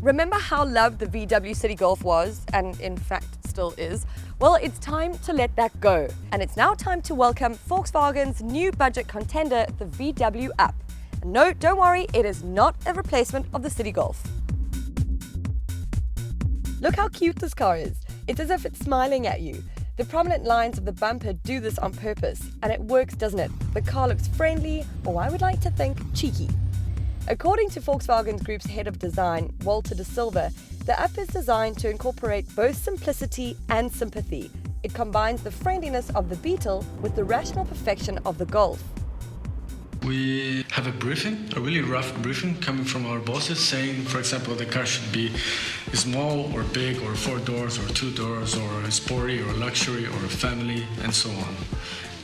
Remember how loved the VW City Golf was, and in fact still is? Well, it's time to let that go. And it's now time to welcome Volkswagen's new budget contender, the VW Up. And no, don't worry, it is not a replacement of the City Golf. Look how cute this car is. It's as if it's smiling at you. The prominent lines of the bumper do this on purpose, and it works, doesn't it? The car looks friendly, or I would like to think cheeky. According to Volkswagen Group's head of design, Walter de Silva, the Up is designed to incorporate both simplicity and sympathy. It combines the friendliness of the Beetle with the rational perfection of the Golf. We have a briefing, a really rough briefing coming from our bosses saying, for example, the car should be small or big or 4 doors or 2 doors or sporty or luxury or a family and so on.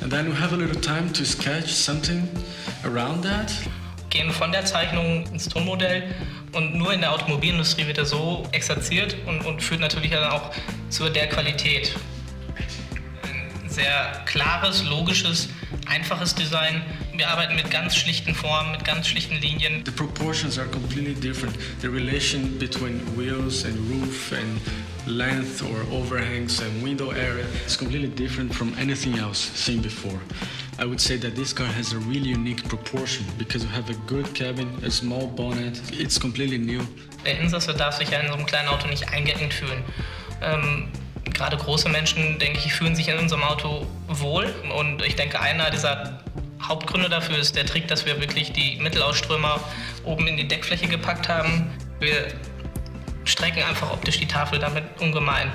And then we have a little time to sketch something around that. Gehen von der Zeichnung ins Tonmodell und nur in der Automobilindustrie wird er so exerziert und führt natürlich dann auch zu der Qualität. Ein sehr klares, logisches, einfaches Design. Wir arbeiten mit ganz schlichten Formen, mit ganz schlichten Linien. The proportions are completely different. The relation between wheels and roof and length or overhangs and window area is completely different from anything else seen before. I would say that this car has a really unique proportion because we have a good cabin, a small bonnet. It's completely new. Der Insasse darf sich ja in so einem kleinen Auto nicht eingeengt fühlen. Gerade große Menschen, denke ich, fühlen sich in unserem Auto wohl. Und ich denke, einer dieser Hauptgründe dafür ist der Trick, dass wir wirklich die Mittelausströmer oben in die Deckfläche gepackt haben. Wir strecken einfach optisch die Tafel damit ungemein.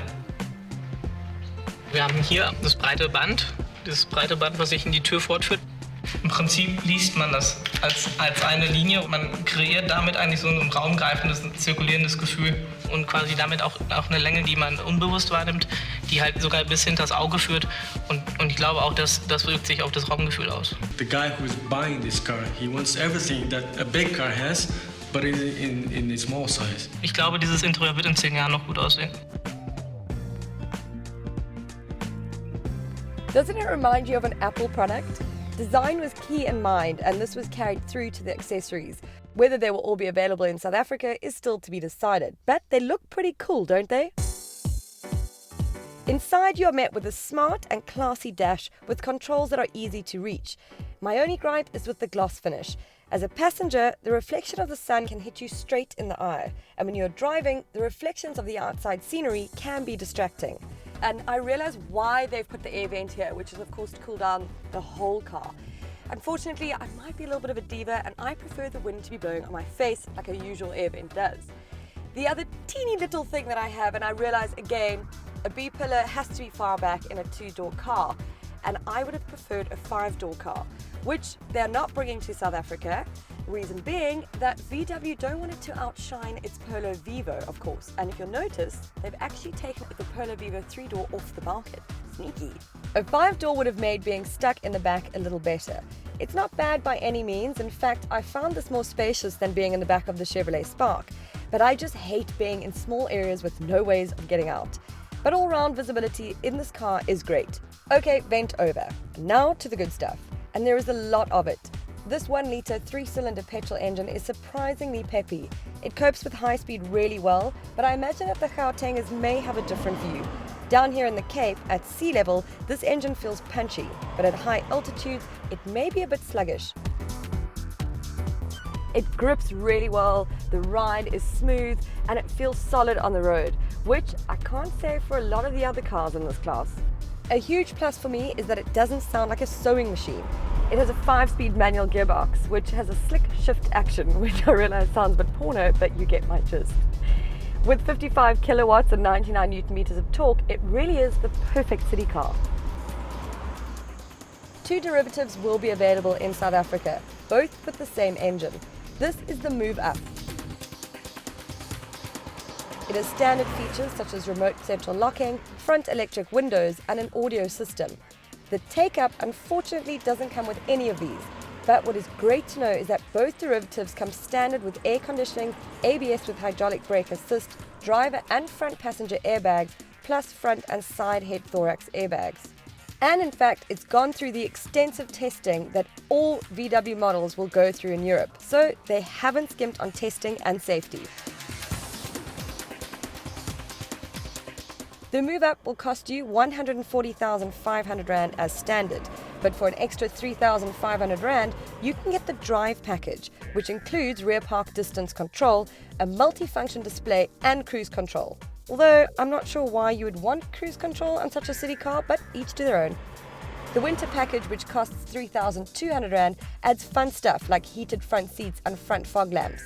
Wir haben hier das breite Band, was sich in die Tür fortführt. Im Prinzip liest man das als eine Linie. Man kreiert damit eigentlich so ein raumgreifendes, zirkulierendes Gefühl und quasi damit auch eine Länge, die man unbewusst wahrnimmt, die halt sogar bis hinters Auge führt. Und ich glaube auch, das wirkt sich auf das Raumgefühl aus. The guy who is buying this car, he wants everything that a big car has, but in a small size. Ich glaube, dieses Interieur wird in 10 Jahren noch gut aussehen. Doesn't it remind you of an Apple product? Design was key in mind, and this was carried through to the accessories. Whether they will all be available in South Africa is still to be decided, but they look pretty cool, don't they? Inside, you are met with a smart and classy dash with controls that are easy to reach. My only gripe is with the gloss finish. As a passenger, the reflection of the sun can hit you straight in the eye, and when you're driving, the reflections of the outside scenery can be distracting. And I realize why they've put the air vent here, which is of course to cool down the whole car. Unfortunately, I might be a little bit of a diva and I prefer the wind to be blowing on my face like a usual air vent does. The other teeny little thing that I have, and I realize again, a B-pillar has to be far back in a 2-door car, and I would have preferred a 5-door car, which they're not bringing to South Africa. Reason being that VW don't want it to outshine its Polo Vivo, of course. And if you'll notice, they've actually taken the Polo Vivo 3-door off the market. Sneaky. A 5-door would have made being stuck in the back a little better. It's not bad by any means. In fact, I found this more spacious than being in the back of the Chevrolet Spark. But I just hate being in small areas with no ways of getting out. But all-round visibility in this car is great. Okay, vent over. Now to the good stuff. And there is a lot of it. This 1-litre 3-cylinder petrol engine is surprisingly peppy. It copes with high speed really well, but I imagine that the Gautengers may have a different view. Down here in the Cape, at sea level, this engine feels punchy, but at high altitudes, it may be a bit sluggish. It grips really well, the ride is smooth, and it feels solid on the road, which I can't say for a lot of the other cars in this class. A huge plus for me is that it doesn't sound like a sewing machine. It has a 5-speed manual gearbox, which has a slick shift action, which I realize sounds a bit porno, but you get my gist. With 55 kilowatts and 99 newton meters of torque, it really is the perfect city car. 2 derivatives will be available in South Africa, both with the same engine. This is the Move Up. It has standard features such as remote central locking, front electric windows, and an audio system. The Take-Up unfortunately doesn't come with any of these, but what is great to know is that both derivatives come standard with air conditioning, ABS with hydraulic brake assist, driver and front passenger airbags, plus front and side head thorax airbags. And in fact, it's gone through the extensive testing that all VW models will go through in Europe, so they haven't skimped on testing and safety. The move up will cost you 140,500 Rand as standard, but for an extra 3,500 Rand, you can get the drive package, which includes rear park distance control, a multi-function display and cruise control. Although I'm not sure why you would want cruise control on such a city car, but each to their own. The winter package, which costs 3,200 Rand, adds fun stuff like heated front seats and front fog lamps.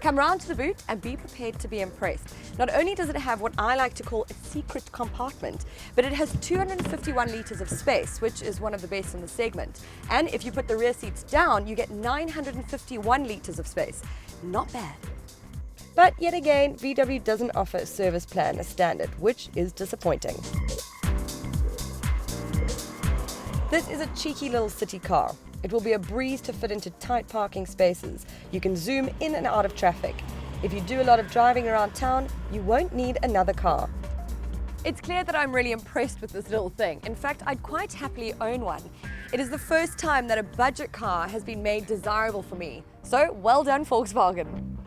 Come round to the boot and be prepared to be impressed. Not only does it have what I like to call a secret compartment, but it has 251 litres of space, which is one of the best in the segment. And if you put the rear seats down, you get 951 litres of space. Not bad. But yet again, VW doesn't offer a service plan as standard, which is disappointing. This is a cheeky little city car. It will be a breeze to fit into tight parking spaces. You can zoom in and out of traffic. If you do a lot of driving around town, you won't need another car. It's clear that I'm really impressed with this little thing. In fact, I'd quite happily own one. It is the first time that a budget car has been made desirable for me. So, well done, Volkswagen.